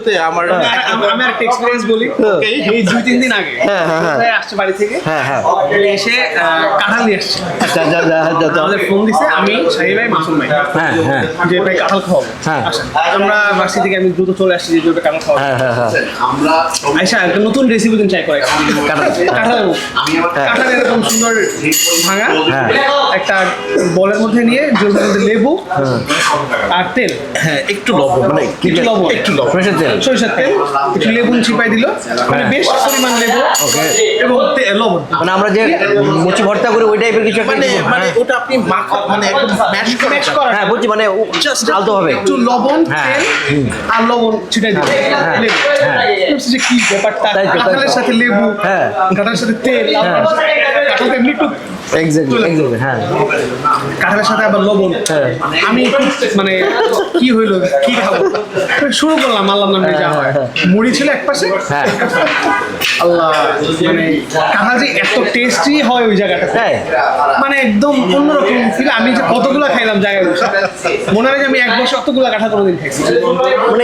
ভিডিওতে আমার আমি একটা এক্সপেরিয়েন্স বলি। এই 2-3 দিন আগে আসছে বাড়ি থেকে, এসে কাঁঠাল নিয়ে আসছে। আমাদের ফোন দিছে, আমি শাহিদ ভাই, মাসুম ভাই, যে ভাই কাঁঠাল খাওয়াবো। আমরা বাসি থেকে আমি দ্রুত চলে আসছি যে কাঁঠাল খাওয়াবো। আইসা একটা নতুন রেসিপি ট্রাই করে কাঁঠাল এরকম সুন্দর ভাঙা একটা বলের মধ্যে নিয়ে জলের মধ্যে লেবু আর তেল, একটু লবণ মানে একটু লবণ সরিষার তেল, একটু লেবু চিপাই দিল, মানে বেশ পরিমাণ লেবু এবং লবণ। মানে আমরা যে মুচি ভর্তা করে ওই টাইপের কিছু মানে মানে ওটা আপনি মানে একদম ম্যাশ করা। হ্যাঁ বলছি, মানে জাস্ট আলতো হবে একটু লবণ তেল আর লবণ ছিটাই দিল। যে কি ব্যাপারটা, কাঁঠালের সাথে লেবু, কাঁঠালের সাথে তেল, কাঁঠালটা এমনি একটু হ্যাঁ কাঁঠালের সাথে আবার লবণ। আমি মানে কি হইলো, কি খাবো শুরু করলাম, আল্লাহ নামে যা হয়। মুড়ি ছিল এক পাশে, আল্লাহ মানে কাঁঠাল যে এত টেস্টি হয় ওই জায়গাটা, মানে একদম অন্যরকম ফিল। আমি যে কতগুলা খাইলাম জায়গায় বসে, মনে হয় যে আমি এক বছর অতগুলা কাঁঠাল কোনোদিন খাইছি। মানে